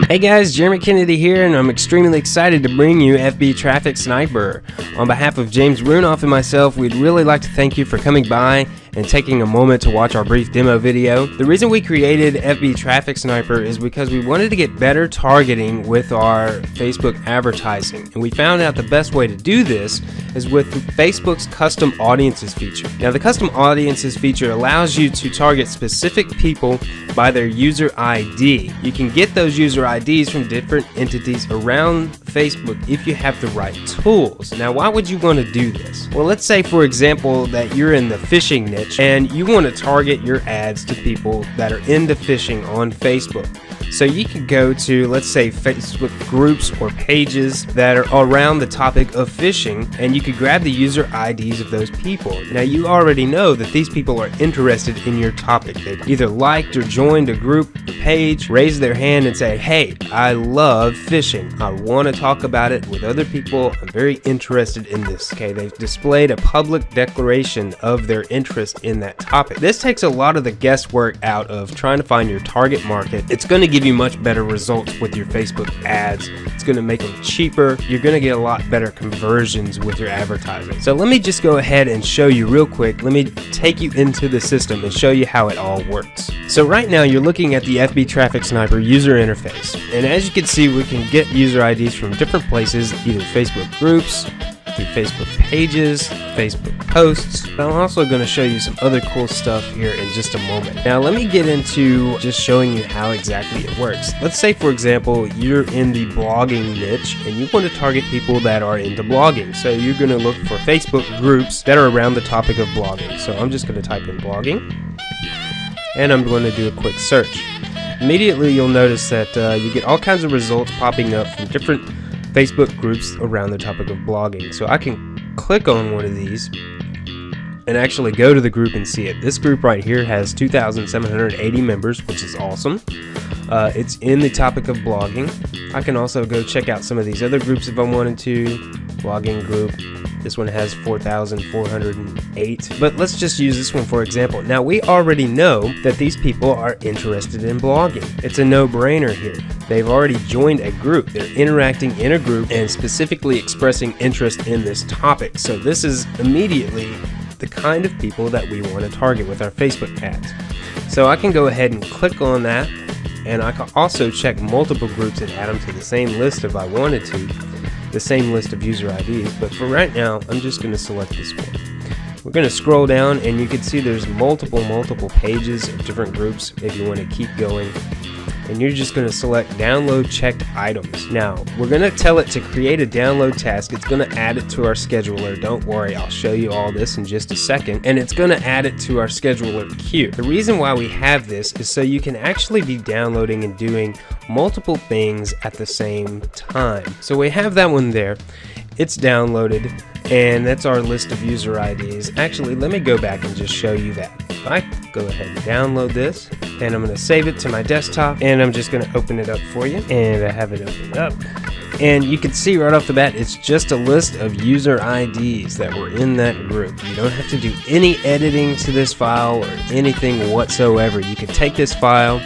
Hey guys, Jeremy Kennedy here, and I'm extremely excited to bring you FB Traffic Sniper. On behalf of James Runoff and myself, we'd really like to thank you for coming by and taking a moment to watch our brief demo video. The reason we created FB Traffic Sniper is because we wanted to get better targeting with our Facebook advertising, and we found out the best way to do this is with Facebook's Custom Audiences feature. Now, the Custom Audiences feature allows you to target specific people by their user ID. You can get those user IDs from different entities around Facebook if you have the right tools. Now, why would you want to do this? Well, let's say, for example, that you're in the fishing niche and you want to target your ads to people that are into fishing on Facebook. So you can go to, let's say, Facebook groups or pages that are around the topic of fishing, and you could grab the user IDs of those people. Now, you already know that these people are interested in your topic. They've either liked or joined a group or page, raised their hand and say, hey, I love fishing. I want to talk about it with other people. I'm very interested in this. Okay, they've displayed a public declaration of their interest in that topic. This takes a lot of the guesswork out of trying to find your target market. It's going to give you much better results with your Facebook ads. It's going to make them cheaper. You're going to get a lot better conversions with your advertising. So let me just go ahead and show you real quick. Let me take you into the system and show you how it all works. So right now you're looking at the FB Traffic Sniper user interface. And as you can see, we can get user IDs from different places, either Facebook groups, through Facebook pages, Facebook posts. I'm also going to show you some other cool stuff here in just a moment. Now let me get into just showing you how exactly it works. Let's say, for example, you're in the blogging niche and you want to target people that are into blogging. So you're going to look for Facebook groups that are around the topic of blogging. So I'm just going to type in blogging and I'm going to do a quick search. Immediately you'll notice that you get all kinds of results popping up from different Facebook groups around the topic of blogging. So I can click on one of these and actually go to the group and see it. This group right here has 2,780 members, which is awesome. It's in the topic of blogging. I can also go check out some of these other groups if I wanted to. Blogging group. This one has 4,408, but let's just use this one for example. Now, we already know that these people are interested in blogging. It's a no-brainer here. They've already joined a group. They're interacting in a group and specifically expressing interest in this topic. So this is immediately the kind of people that we want to target with our Facebook ads. So I can go ahead and click on that, and I can also check multiple groups and add them to the same list if I wanted to. The same list of user IDs, but for right now I'm just going to select this one. We're going to scroll down and you can see there's multiple pages of different groups if you want to keep going, and you're just going to select download checked items. Now we're going to tell it to create a download task. It's going to add it to our scheduler. Don't worry, I'll show you all this in just a second, and it's going to add it to our scheduler queue. The reason why we have this is so you can actually be downloading and doing multiple things at the same time. So we have that one there. It's downloaded, and that's our list of user IDs. Actually, let me go back and just show you that. If I go ahead and download this, and I'm going to save it to my desktop, and I'm just going to open it up for you, and I have it opened up. And you can see right off the bat, it's just a list of user IDs that were in that group. You don't have to do any editing to this file or anything whatsoever. You can take this file,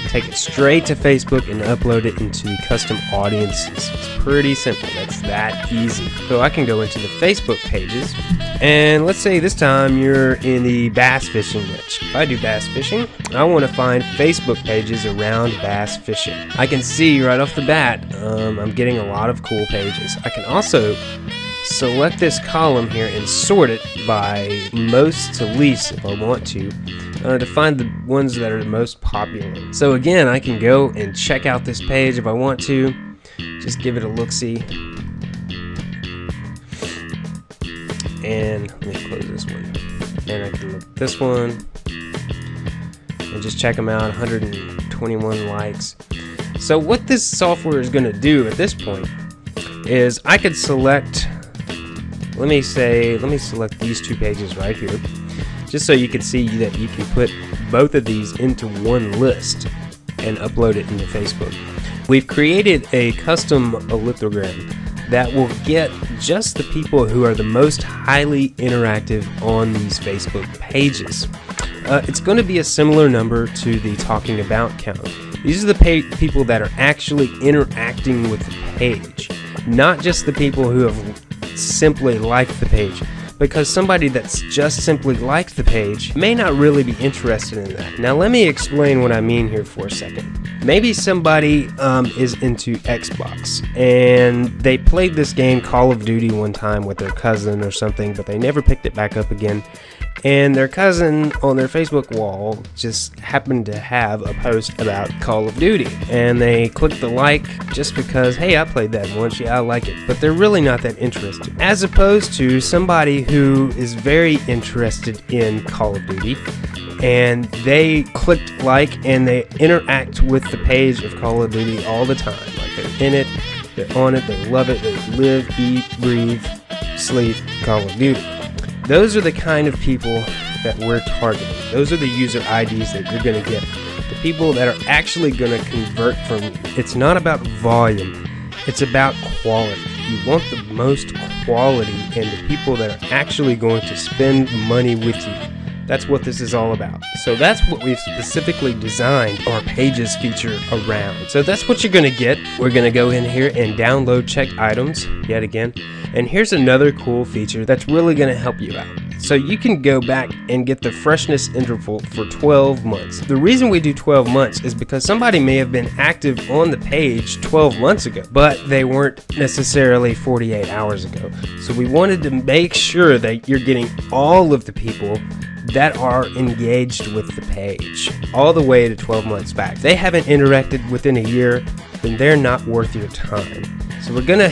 take it straight to Facebook and upload it into the Custom Audiences. It's pretty simple. That's that easy. So I can go into the Facebook pages, and let's say this time you're in the bass fishing niche. If I do bass fishing, I want to find Facebook pages around bass fishing. I can see right off the bat I'm getting a lot of cool pages. I can also select this column here and sort it by most to least if I want to find the ones that are the most popular. So again, I can go and check out this page if I want to. Just give it a look-see. And let me close this one. And I can look at this one and just check them out. 121 likes. So what this software is going to do at this point is I could select, let me select these two pages right here, just so you can see that you can put both of these into one list and upload it into Facebook. We've created a custom lithogram that will get just the people who are the most highly interactive on these Facebook pages. It's going to be a similar number to the talking about count. These are the people that are actually interacting with the page, not just the people who have simply liked the page. Because somebody that's just simply liked the page may not really be interested in that. Now let me explain what I mean here for a second. Maybe somebody is into Xbox and they played this game Call of Duty one time with their cousin or something, but they never picked it back up again. And their cousin on their Facebook wall just happened to have a post about Call of Duty. And they clicked the like just because, hey, I played that once, yeah, I like it. But they're really not that interested. As opposed to somebody who is very interested in Call of Duty, and they clicked like and they interact with the page of Call of Duty all the time. Like they're in it, they're on it, they love it, they live, eat, breathe, sleep Call of Duty. Those are the kind of people that we're targeting. Those are the user IDs that you're going to get. The people that are actually going to convert from you. It's not about volume. It's about quality. You want the most quality and the people that are actually going to spend money with you. That's what this is all about. So that's what we've specifically designed our Pages feature around. So that's what you're going to get. We're going to go in here and download checked items yet again. And here's another cool feature that's really going to help you out. So you can go back and get the freshness interval for 12 months. The reason we do 12 months is because somebody may have been active on the page 12 months ago, but they weren't necessarily 48 hours ago. So we wanted to make sure that you're getting all of the people that are engaged with the page all the way to 12 months back. If they haven't interacted within a year, then they're not worth your time. So we're gonna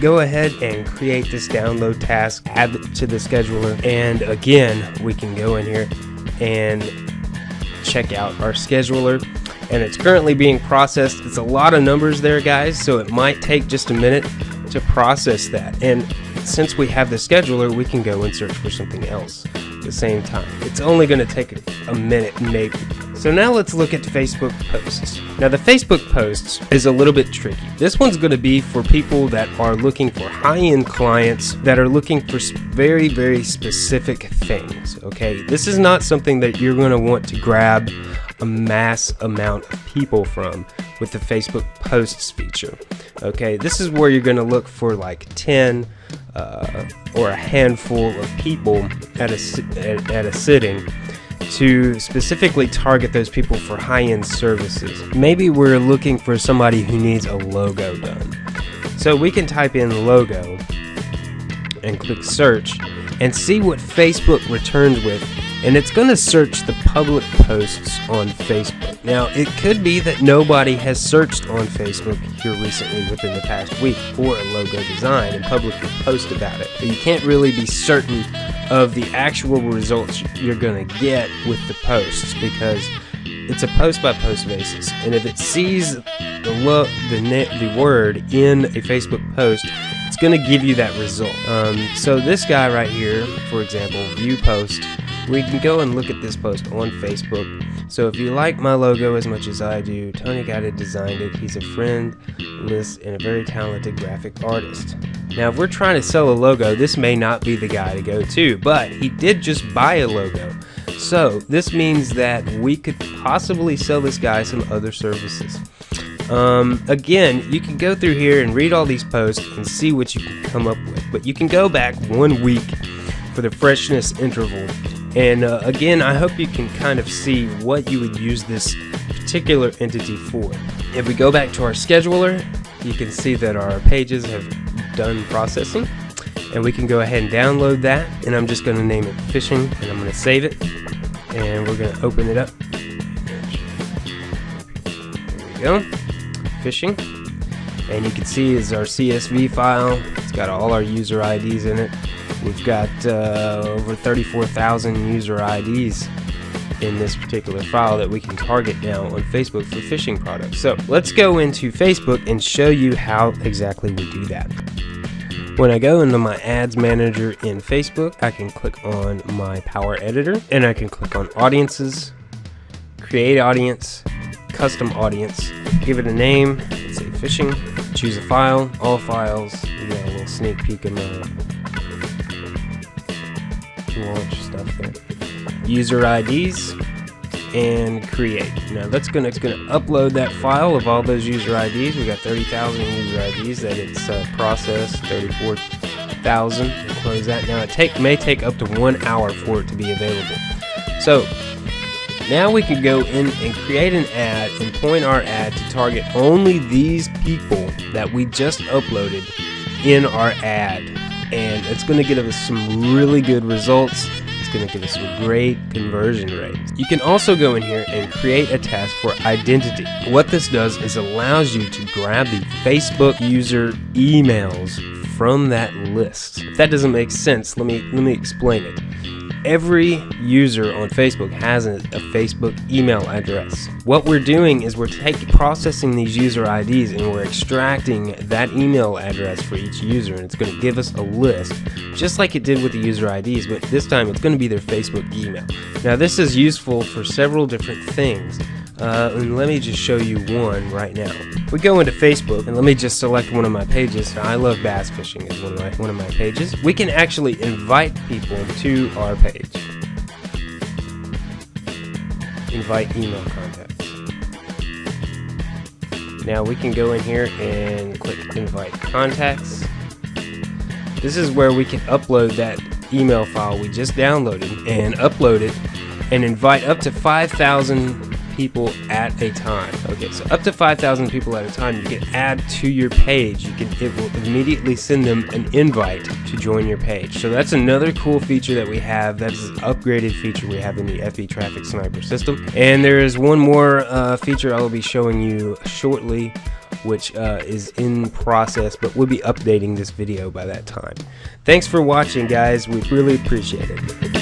go ahead and create this download task, add it to the scheduler, and again we can go in here and check out our scheduler, and it's currently being processed. It's a lot of numbers there, guys, so it might take just a minute to process that. And since we have the scheduler, we can go and search for something else at the same time. It's only going to take a minute maybe. So now let's look at Facebook posts. Now the Facebook posts is a little bit tricky. This one's going to be for people that are looking for high-end clients that are looking for very, very specific things. Okay, this is not something that you're going to want to grab a mass amount of people from with the Facebook posts feature. Okay, this is where you're going to look for like 10 or a handful of people at a sitting to specifically target those people for high-end services. Maybe we're looking for somebody who needs a logo done. So we can type in logo and click search and see what Facebook returns with, and it's going to search the public posts on Facebook. Now it could be that nobody has searched on Facebook here recently within the past week for a logo design and publicly post about it, but you can't really be certain of the actual results you're going to get with the posts because it's a post by post basis, and if it sees the word in a Facebook post, it's going to give you that result. So this guy right here, for example, view post, we can go and look at this post on Facebook. So if you like my logo as much as I do, Tony Guida designed it. He's a friend, list, and a very talented graphic artist. Now if we're trying to sell a logo, this may not be the guy to go to, but he did just buy a logo. So this means that we could possibly sell this guy some other services. Again, you can go through here and read all these posts and see what you can come up with, but you can go back 1 week for the freshness interval. And again, I hope you can kind of see what you would use this particular entity for. If we go back to our scheduler, you can see that our pages have done processing, and we can go ahead and download that, and I'm just going to name it Fishing, and I'm going to save it, and we're going to open it up. There we go, Fishing, and you can see is our CSV file. It's got all our user IDs in it. We've got over 34,000 user IDs in this particular file that we can target now on Facebook for fishing products. So let's go into Facebook and show you how exactly we do that. When I go into my ads manager in Facebook, I can click on my Power Editor, and I can click on audiences, create audience, custom audience, give it a name, let's say fishing, choose a file, all files. We got a little sneak peek of my launch stuff there. User IDs, and create. Now it's gonna upload that file of all those user IDs. We got 30,000 user IDs that it's processed, 34,000. Close that. Now it may take up to 1 hour for it to be available. So now we can go in and create an ad and point our ad to target only these people that we just uploaded in our ad, and it's going to give us some really good results. It's going to give us some great conversion rates. You can also go in here and create a task for identity. What this does is allows you to grab the Facebook user emails from that list. If that doesn't make sense, let me explain it. Every user on Facebook has a Facebook email address. What we're doing is we're processing these user IDs and we're extracting that email address for each user, and it's going to give us a list, just like it did with the user IDs, but this time it's going to be their Facebook email. Now this is useful for several different things. And let me just show you one right now. We go into Facebook and let me just select one of my pages. I love bass fishing is one of my pages. We can actually invite people to our page. Invite email contacts. Now we can go in here and click invite contacts. This is where we can upload that email file we just downloaded and upload it and invite up to 5,000 people at a time. Okay, so up to 5,000 people at a time you can add to your page. It will immediately send them an invite to join your page. So that's another cool feature that we have. That's an upgraded feature we have in the FB Traffic Sniper system. And there is one more feature I will be showing you shortly, which is in process, but we'll be updating this video by that time. Thanks for watching, guys. We really appreciate it.